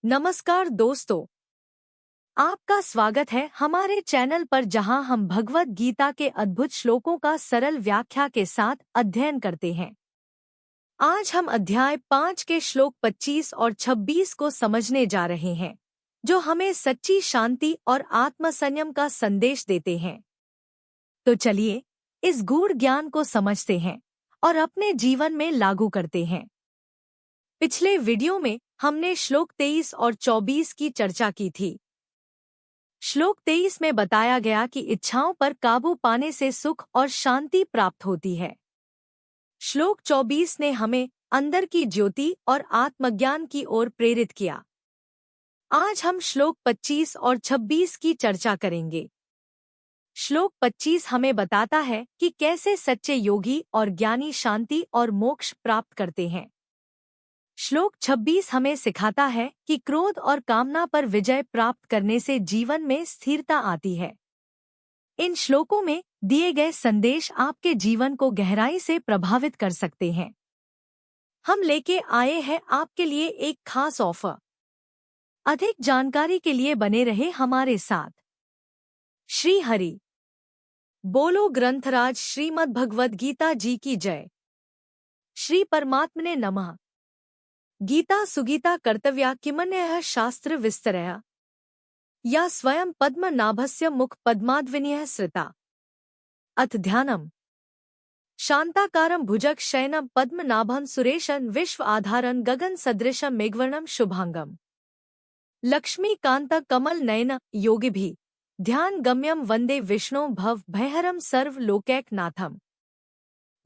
नमस्कार दोस्तों, आपका स्वागत है हमारे चैनल पर जहां हम भगवत गीता के अद्भुत श्लोकों का सरल व्याख्या के साथ अध्ययन करते हैं। आज हम अध्याय 5 के श्लोक 25 और 26 को समझने जा रहे हैं, जो हमें सच्ची शांति और आत्मसंयम का संदेश देते हैं। तो चलिए इस गूढ़ ज्ञान को समझते हैं और अपने जीवन में लागू करते हैं। पिछले वीडियो में हमने श्लोक 23 और 24 की चर्चा की थी। श्लोक 23 में बताया गया कि इच्छाओं पर काबू पाने से सुख और शांति प्राप्त होती है। श्लोक 24 ने हमें अंदर की ज्योति और आत्मज्ञान की ओर प्रेरित किया। आज हम श्लोक 25 और 26 की चर्चा करेंगे। श्लोक 25 हमें बताता है कि कैसे सच्चे योगी और ज्ञानी शांति और मोक्ष प्राप्त करते हैं। श्लोक 26 हमें सिखाता है कि क्रोध और कामना पर विजय प्राप्त करने से जीवन में स्थिरता आती है। इन श्लोकों में दिए गए संदेश आपके जीवन को गहराई से प्रभावित कर सकते हैं। हम लेके आए हैं आपके लिए एक खास ऑफर। अधिक जानकारी के लिए बने रहे हमारे साथ। श्री हरि बोलो। ग्रंथराज श्रीमद् भगवद गीता जी की जय। श्री परमात्मने नमः। गीता सुगीता कर्तव्या किमन्यः शास्त्र विस्तरया या स्वयं पद्मनाभस्य मुख पद्माद्विनीयः श्रिता। अथ ध्यानम्। शांताकारं भुजग शयनं पद्मनाभं सुरेशं विश्व आधारं गगन सदृशं मेघवर्णं शुभांगम् लक्ष्मीकांत कमल नयन योगिभिः ध्यान गम्यं वंदे विष्णु भव भयहरं सर्व लोकैकनाथम्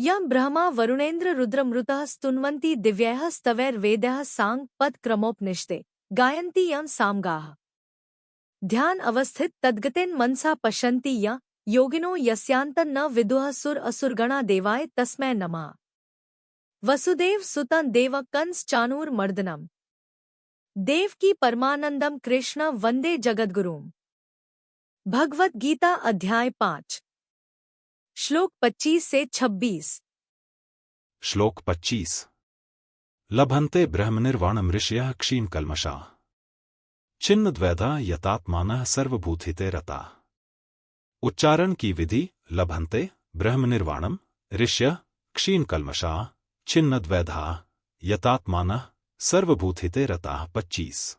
यं ब्रह्मा वरुणेन्द्र रुद्रमृतः स्तुन्वन्ति दिव्यैः स्तवैर्वेदैः सांग पद क्रमोपनिषदे गायन्ति यं सामगाः ध्यान अवस्थित तद्गतेन मनसा पश्यन्ति यं योगिनो यस्यान्तं न विदुः सुर असुरगणा देवाय तस्मै नमः। वसुदेव सुतं देव कंस चाणूरमर्दनम् देवकी परमानंदम कृष्ण वंदे जगद्गुरुम्। भगवत गीता अध्याय 5 श्लोक 25 से 26। श्लोक 25। लभन्ते ब्रह्मनिर्वाणं ऋषयः क्षीणकल्मषाः छिन्नद्वैधा यतात्मानः सर्वभूतहिते रताः। उच्चारण की विधि। लभन्ते ब्रह्मनिर्वाणं ऋषयः क्षीणकल्मषाः छिन्नद्वैधाः यतात्मानः सर्वभूतहिते रताः। 25।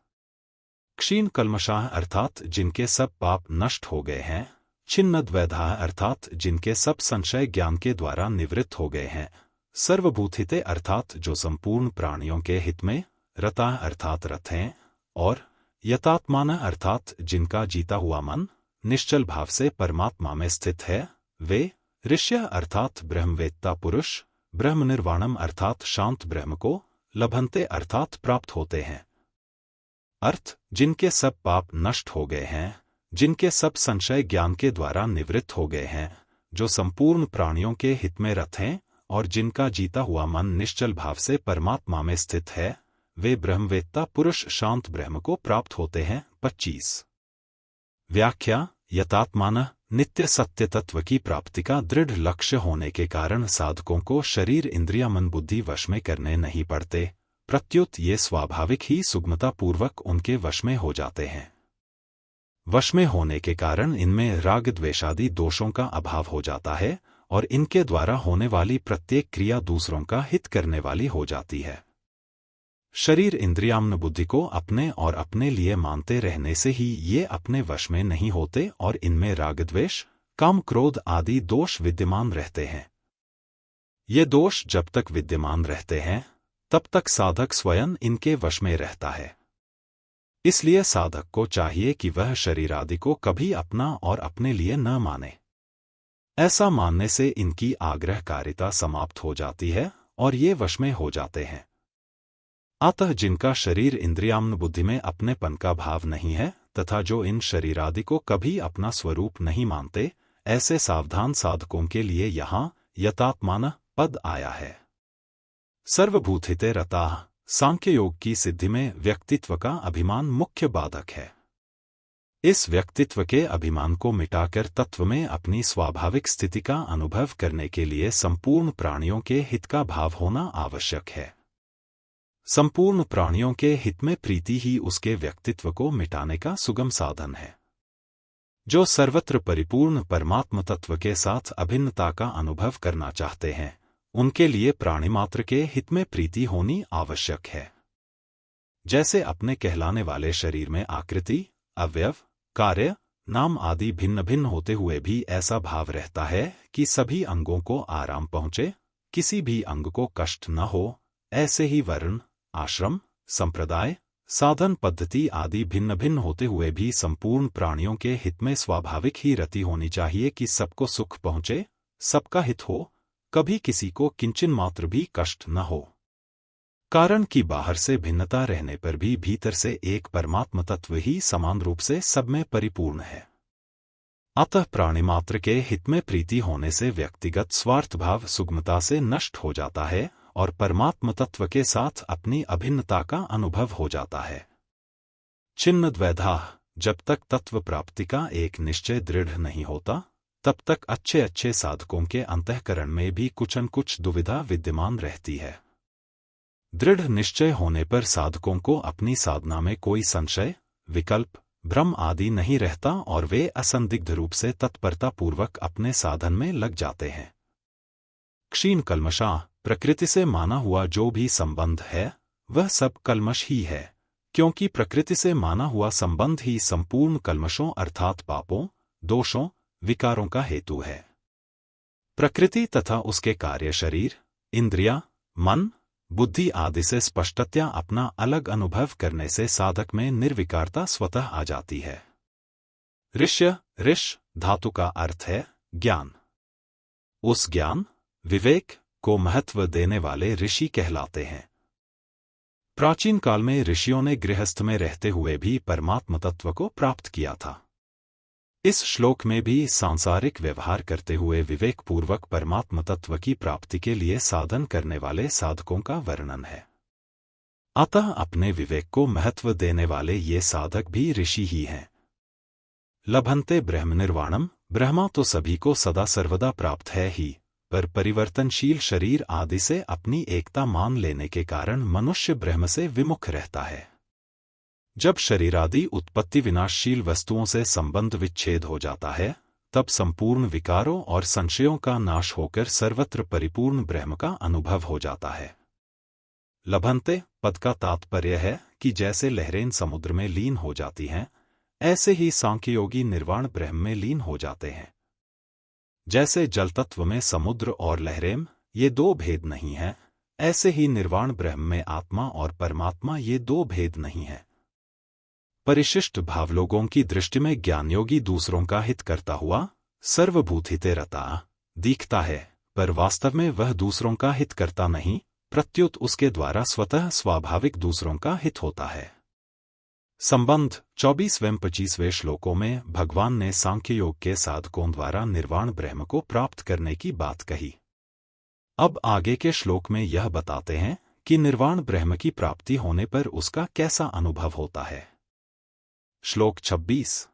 क्षीणकल्मषाः अर्थात जिनके सब पाप नष्ट हो गए हैं। छिन्नद्वैधाः अर्थात जिनके सब संशय ज्ञान के द्वारा निवृत्त हो गए हैं। सर्वभूतहिते अर्थात जो संपूर्ण प्राणियों के हित में। रता अर्थात रथ हैं। और यतात्मानः अर्थात जिनका जीता हुआ मन निश्चल भाव से परमात्मा में स्थित है। वे ऋष्य अर्थात ब्रह्मवेत्ता पुरुष ब्रह्मनिर्वाणम अर्थात शांत ब्रह्म को लभन्ते अर्थात प्राप्त होते हैं। अर्थ जिनके सब पाप नष्ट हो गए हैं, जिनके सब संशय ज्ञान के द्वारा निवृत्त हो गए हैं, जो संपूर्ण प्राणियों के हित में रत हैं और जिनका जीता हुआ मन निश्चल भाव से परमात्मा में स्थित है, वे ब्रह्मवेत्ता पुरुष शांत ब्रह्म को प्राप्त होते हैं। 25। व्याख्या। यतात्मानः नित्य सत्य तत्व की प्राप्ति का दृढ़ लक्ष्य होने के कारण साधकों को शरीर इंद्रिया मन बुद्धि वश में करने नहीं पड़ते, प्रत्युत ये स्वाभाविक ही सुगमतापूर्वक उनके वश में हो जाते हैं। वश में होने के कारण इनमें राग द्वेषादि दोषों का अभाव हो जाता है और इनके द्वारा होने वाली प्रत्येक क्रिया दूसरों का हित करने वाली हो जाती है। शरीर इंद्रियामन बुद्धि को अपने और अपने लिए मानते रहने से ही ये अपने वश में नहीं होते और इनमें राग द्वेष काम क्रोध आदि दोष विद्यमान रहते हैं। ये दोष जब तक विद्यमान रहते हैं तब तक साधक स्वयं इनके वश में रहता है। इसलिए साधक को चाहिए कि वह शरीर आदि को कभी अपना और अपने लिए न माने। ऐसा मानने से इनकी आग्रहकारिता समाप्त हो जाती है और ये वश में हो जाते हैं। अतः जिनका शरीर इंद्रियामन बुद्धि में अपनेपन का भाव नहीं है तथा जो इन शरीर आदि को कभी अपना स्वरूप नहीं मानते, ऐसे सावधान साधकों के लिए यहाँ यतात्मानः पद आया है। सर्वभूतहिते रताः सांख्य योग की सिद्धि में व्यक्तित्व का अभिमान मुख्य बाधक है। इस व्यक्तित्व के अभिमान को मिटाकर तत्व में अपनी स्वाभाविक स्थिति का अनुभव करने के लिए संपूर्ण प्राणियों के हित का भाव होना आवश्यक है। संपूर्ण प्राणियों के हित में प्रीति ही उसके व्यक्तित्व को मिटाने का सुगम साधन है। जो सर्वत्र परिपूर्ण परमात्म तत्व के साथ अभिन्नता का अनुभव करना चाहते हैं, उनके लिए प्राणिमात्र के हित में प्रीति होनी आवश्यक है। जैसे अपने कहलाने वाले शरीर में आकृति, अवयव, कार्य, नाम आदि भिन्न भिन्न होते हुए भी ऐसा भाव रहता है कि सभी अंगों को आराम पहुंचे, किसी भी अंग को कष्ट न हो, ऐसे ही वर्ण, आश्रम, संप्रदाय, साधन पद्धति आदि भिन्न भिन्न होते हुए भी संपूर्ण प्राणियों के हित में स्वाभाविक ही रति होनी चाहिए कि सबको सुख पहुंचे, सबका हित हो, कभी किसी को किंचन मात्र भी कष्ट न हो। कारण कि बाहर से भिन्नता रहने पर भी भीतर से एक परमात्म तत्व ही समान रूप से सब में परिपूर्ण है। अतः प्राणिमात्र के हित में प्रीति होने से व्यक्तिगत स्वार्थ भाव सुगमता से नष्ट हो जाता है और परमात्म तत्व के साथ अपनी अभिन्नता का अनुभव हो जाता है। छिन्न द्वैधा, जब तक तत्व प्राप्ति का एक निश्चय दृढ़ नहीं होता, तब तक अच्छे अच्छे साधकों के अंतःकरण में भी कुछ न कुछ दुविधा विद्यमान रहती है। दृढ़ निश्चय होने पर साधकों को अपनी साधना में कोई संशय, विकल्प, भ्रम आदि नहीं रहता और वे असंदिग्ध रूप से तत्परता पूर्वक अपने साधन में लग जाते हैं। क्षीण कल्मषा, प्रकृति से माना हुआ जो भी संबंध है वह सब कल्मष ही है, क्योंकि प्रकृति से माना हुआ संबंध ही संपूर्ण कल्मषों अर्थात पापों, दोषों, विकारों का हेतु है। प्रकृति तथा उसके कार्य शरीर, इंद्रिया, मन, बुद्धि आदि से स्पष्टतया अपना अलग अनुभव करने से साधक में निर्विकारता स्वतः आ जाती है। ऋष्य, ऋष धातु का अर्थ है ज्ञान। उस ज्ञान, विवेक को महत्व देने वाले ऋषि कहलाते हैं। प्राचीन काल में ऋषियों ने गृहस्थ में रहते हुए भी परमात्म तत्व को प्राप्त किया था। इस श्लोक में भी सांसारिक व्यवहार करते हुए विवेकपूर्वक परमात्म तत्व की प्राप्ति के लिए साधन करने वाले साधकों का वर्णन है। अतः अपने विवेक को महत्व देने वाले ये साधक भी ऋषि ही हैं। लभन्ते ब्रह्मनिर्वाणम, ब्रह्मा तो सभी को सदा सर्वदा प्राप्त है ही, पर परिवर्तनशील शरीर आदि से अपनी एकता मान लेने के कारण मनुष्य ब्रह्म से विमुख रहता है। जब शरीरादि उत्पत्ति विनाशशील वस्तुओं से संबंध विच्छेद हो जाता है, तब संपूर्ण विकारों और संशयों का नाश होकर सर्वत्र परिपूर्ण ब्रह्म का अनुभव हो जाता है। लभन्ते पद का तात्पर्य है कि जैसे लहरें समुद्र में लीन हो जाती हैं, ऐसे ही सांख्ययोगी निर्वाण ब्रह्म में लीन हो जाते हैं। जैसे जल तत्व में समुद्र और लहरें ये दो भेद नहीं हैं, ऐसे ही निर्वाण ब्रह्म में आत्मा और परमात्मा ये दो भेद नहीं हैं। परिशिष्ट भावलोगों की दृष्टि में ज्ञानयोगी दूसरों का हित करता हुआ सर्वभूतहिते रता दिखता है, पर वास्तव में वह दूसरों का हित करता नहीं, प्रत्युत उसके द्वारा स्वतः स्वाभाविक दूसरों का हित होता है। संबंध 24वें-25वें श्लोकों में भगवान ने सांख्य योग के साधकों द्वारा निर्वाण ब्रह्म को प्राप्त करने की बात कही। अब आगे के श्लोक में यह बताते हैं कि निर्वाण ब्रह्म की प्राप्ति होने पर उसका कैसा अनुभव होता है। श्लोक 26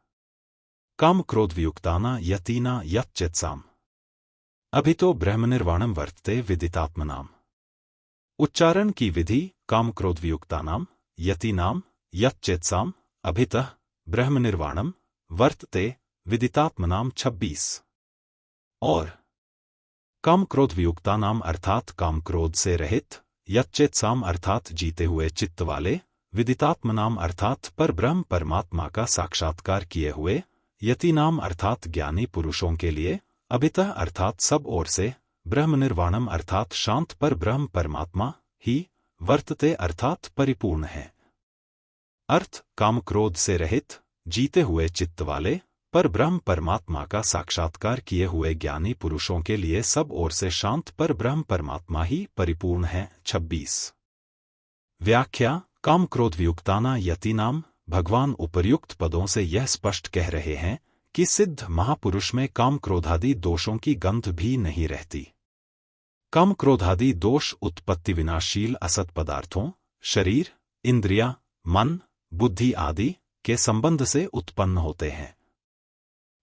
काम क्रोध वियुक्ताना यतीना यच्चेत्साम अभितो ब्रह्मनिर्वाणम वर्तते विदितात्मनाम। उच्चारण की विधि काम क्रोध वियुक्तानाम यतीनाम यच्चेत्साम अभितः ब्रह्मनिर्वाणम वर्तते विदितात्मनाम 26 और काम क्रोध वियुक्तानाम अर्थात काम क्रोध से रहित, यच्चेत्साम अर्थात जीते हुए चित्त वाले, विदितात्मनाम अर्थात पर ब्रह्म परमात्मा का साक्षात्कार किए हुए, यतीनाम अर्थात ज्ञानी पुरुषों के लिए, अभितः अर्थात सब ओर से, ब्रह्मनिर्वाणम अर्थात शांत पर ब्रह्म परमात्मा ही, वर्तते अर्थात परिपूर्ण है। अर्थ काम क्रोध से रहित, जीते हुए चित्त वाले, पर ब्रह्म परमात्मा का साक्षात्कार किए हुए ज्ञानी पुरुषों के लिए सब ओर से शांत पर ब्रह्म परमात्मा ही परिपूर्ण है। 26 व्याख्या काम क्रोध वियुक्ताना यतीनाम। भगवान उपर्युक्त पदों से यह स्पष्ट कह रहे हैं कि सिद्ध महापुरुष में काम क्रोधादि दोषों की गंध भी नहीं रहती। काम क्रोधादि दोष उत्पत्ति विनाशशील असत पदार्थों, शरीर, इंद्रिया, मन, बुद्धि आदि के संबंध से उत्पन्न होते हैं।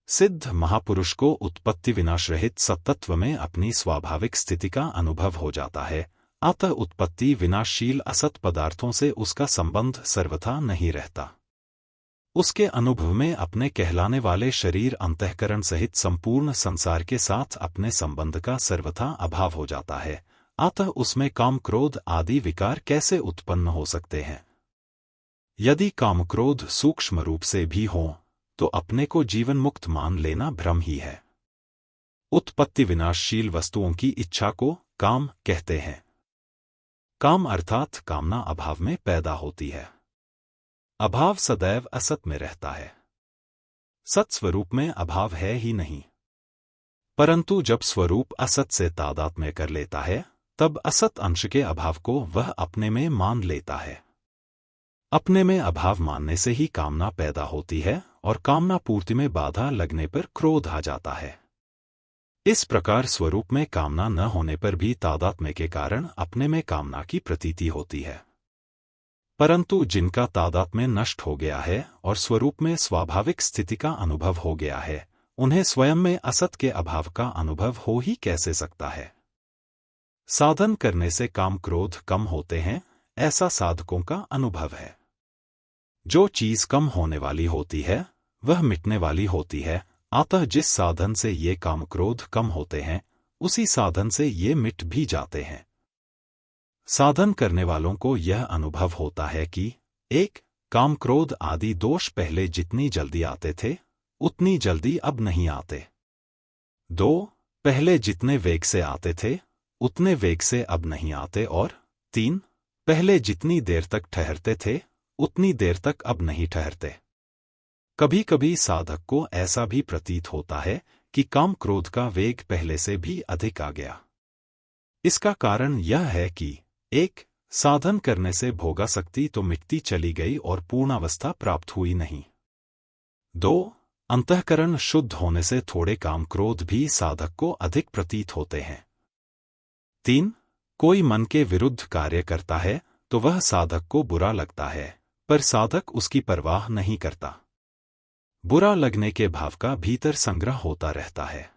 सिद्ध महापुरुष को उत्पत्ति विनाश रहित सत्तत्व में अपनी स्वाभाविक स्थिति का अनुभव हो जाता है, अतः उत्पत्ति विनाशशील असत पदार्थों से उसका संबंध सर्वथा नहीं रहता। उसके अनुभव में अपने कहलाने वाले शरीर अंतःकरण सहित संपूर्ण संसार के साथ अपने संबंध का सर्वथा अभाव हो जाता है। अतः उसमें काम क्रोध आदि विकार कैसे उत्पन्न हो सकते हैं? यदि काम क्रोध सूक्ष्म रूप से भी हो तो अपने को जीवन मुक्त मान लेना भ्रम ही है। उत्पत्ति विनाशशील वस्तुओं की इच्छा को काम कहते हैं। काम अर्थात कामना अभाव में पैदा होती है। अभाव सदैव असत में रहता है। सत स्वरूप में अभाव है ही नहीं, परंतु जब स्वरूप असत से तादात्म्य कर लेता है तब असत अंश के अभाव को वह अपने में मान लेता है। अपने में अभाव मानने से ही कामना पैदा होती है और कामना पूर्ति में बाधा लगने पर क्रोध आ जाता है। इस प्रकार स्वरूप में कामना न होने पर भी तादात्म्य के कारण अपने में कामना की प्रतीति होती है। परंतु जिनका तादात्म्य नष्ट हो गया है और स्वरूप में स्वाभाविक स्थिति का अनुभव हो गया है, उन्हें स्वयं में असत के अभाव का अनुभव हो ही कैसे सकता है? साधन करने से काम क्रोध कम होते हैं, ऐसा साधकों का अनुभव है। जो चीज कम होने वाली होती है वह मिटने वाली होती है। अतः जिस साधन से ये काम क्रोध कम होते हैं उसी साधन से ये मिट भी जाते हैं। साधन करने वालों को यह अनुभव होता है कि 1. काम क्रोध आदि दोष पहले जितनी जल्दी आते थे उतनी जल्दी अब नहीं आते। 2. पहले जितने वेग से आते थे उतने वेग से अब नहीं आते। और 3. पहले जितनी देर तक ठहरते थे उतनी देर तक अब नहीं ठहरते। कभी कभी साधक को ऐसा भी प्रतीत होता है कि काम क्रोध का वेग पहले से भी अधिक आ गया। इसका कारण यह है कि 1. साधन करने से भोगासक्ति तो मिटती चली गई और पूर्णावस्था प्राप्त हुई नहीं। 2. अंतःकरण शुद्ध होने से थोड़े काम क्रोध भी साधक को अधिक प्रतीत होते हैं। 3. कोई मन के विरुद्ध कार्य करता है तो वह साधक को बुरा लगता है, पर साधक उसकी परवाह नहीं करता। बुरा लगने के भाव का भीतर संग्रह होता रहता है।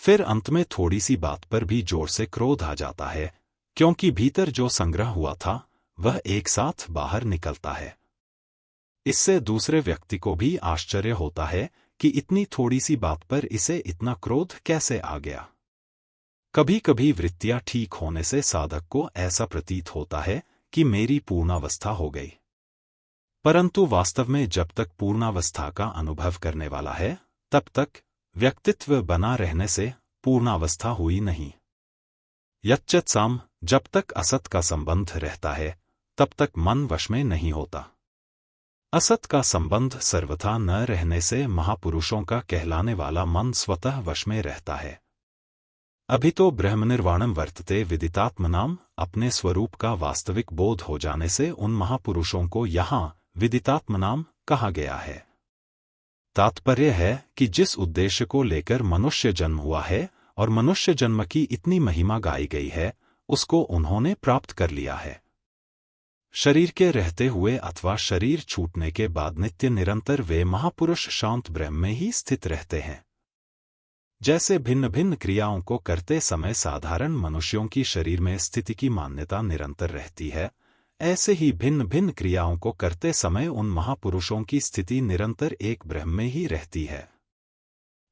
फिर अंत में थोड़ी सी बात पर भी जोर से क्रोध आ जाता है, क्योंकि भीतर जो संग्रह हुआ था वह एक साथ बाहर निकलता है। इससे दूसरे व्यक्ति को भी आश्चर्य होता है कि इतनी थोड़ी सी बात पर इसे इतना क्रोध कैसे आ गया। कभी कभी वृत्तियां ठीक होने से साधक को ऐसा प्रतीत होता है कि मेरी पूर्णावस्था हो गई, परंतु वास्तव में जब तक पूर्णावस्था का अनुभव करने वाला है तब तक व्यक्तित्व बना रहने से पूर्णावस्था हुई नहीं। यच्चत साम, जब तक असत का संबंध रहता है तब तक मन वश में नहीं होता। असत का संबंध सर्वथा न रहने से महापुरुषों का कहलाने वाला मन स्वतः वश में रहता है। अभी तो ब्रह्मनिर्वाणम वर्तते विदितात्मनाम, अपने स्वरूप का वास्तविक बोध हो जाने से उन महापुरुषों को यहाँ विदितात्मनाम कहा गया है। तात्पर्य है कि जिस उद्देश्य को लेकर मनुष्य जन्म हुआ है और मनुष्य जन्म की इतनी महिमा गाई गई है उसको उन्होंने प्राप्त कर लिया है। शरीर के रहते हुए अथवा शरीर छूटने के बाद नित्य निरंतर वे महापुरुष शांत ब्रह्म में ही स्थित रहते हैं। जैसे भिन्न भिन्न क्रियाओं को करते समय साधारण मनुष्यों की शरीर में स्थिति की मान्यता निरंतर रहती है, ऐसे ही भिन्न भिन्न क्रियाओं को करते समय उन महापुरुषों की स्थिति निरंतर एक ब्रह्म में ही रहती है।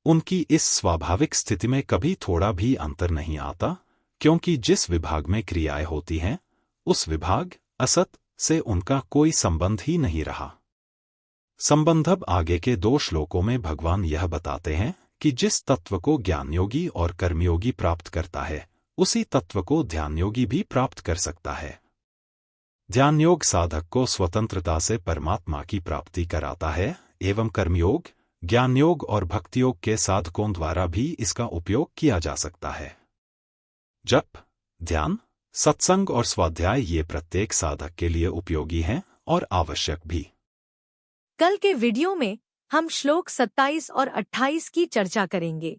उनकी इस स्वाभाविक स्थिति में कभी थोड़ा भी अंतर नहीं आता, क्योंकि जिस विभाग में क्रियाएं होती हैं उस विभाग असत से उनका कोई संबंध ही नहीं रहा। संबंधब आगे के 2 श्लोकों में भगवान यह बताते हैं कि जिस तत्व को ज्ञानयोगी और कर्मयोगी प्राप्त करता है उसी तत्व को ध्यानयोगी भी प्राप्त कर सकता है। ध्यानयोग साधक को स्वतंत्रता से परमात्मा की प्राप्ति कराता है एवं कर्मयोग, ज्ञानयोग और भक्तियोग के साधकों द्वारा भी इसका उपयोग किया जा सकता है। जप, ध्यान, सत्संग और स्वाध्याय ये प्रत्येक साधक के लिए उपयोगी हैं और आवश्यक भी। कल के वीडियो में हम श्लोक 27 और 28 की चर्चा करेंगे।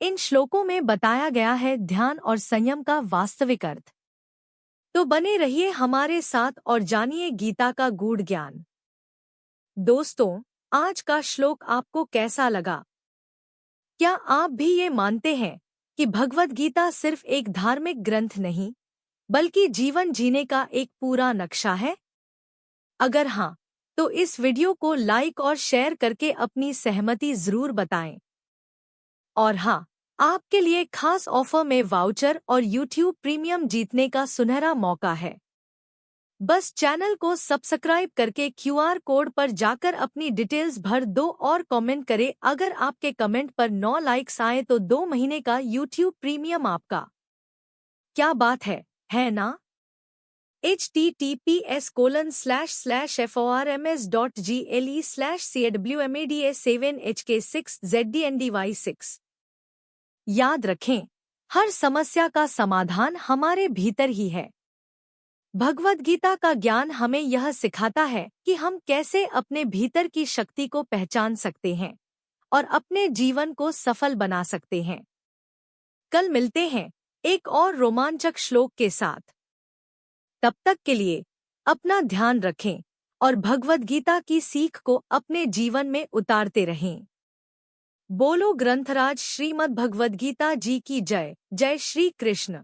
इन श्लोकों में बताया गया है ध्यान और संयम का वास्तविक अर्थ। तो बने रहिए हमारे साथ और जानिए गीता का गूढ़ ज्ञान। दोस्तों, आज का श्लोक आपको कैसा लगा? क्या आप भी ये मानते हैं कि भगवद गीता सिर्फ एक धार्मिक ग्रंथ नहीं, बल्कि जीवन जीने का एक पूरा नक्शा है? अगर हाँ, तो इस वीडियो को लाइक और शेयर करके अपनी सहमति जरूर बताएं। और हाँ, आपके लिए खास ऑफर में वाउचर और YouTube प्रीमियम जीतने का सुनहरा मौका है। बस चैनल को सब्सक्राइब करके QR कोड पर जाकर अपनी डिटेल्स भर दो और कमेंट करें। अगर आपके कमेंट पर 9 लाइक्स आए तो 2 महीने का YouTube प्रीमियम आपका। क्या बात है ना? https://forms.gle/cwmada7hk6zdndy6। याद रखें, हर समस्या का समाधान हमारे भीतर ही है। भगवद गीता का ज्ञान हमें यह सिखाता है कि हम कैसे अपने भीतर की शक्ति को पहचान सकते हैं और अपने जीवन को सफल बना सकते हैं। कल मिलते हैं एक और रोमांचक श्लोक के साथ। तब तक के लिए अपना ध्यान रखें और भगवद गीता की सीख को अपने जीवन में उतारते रहें। बोलो ग्रंथराज श्रीमद् भगवद गीता जी की जय। जय श्री कृष्ण।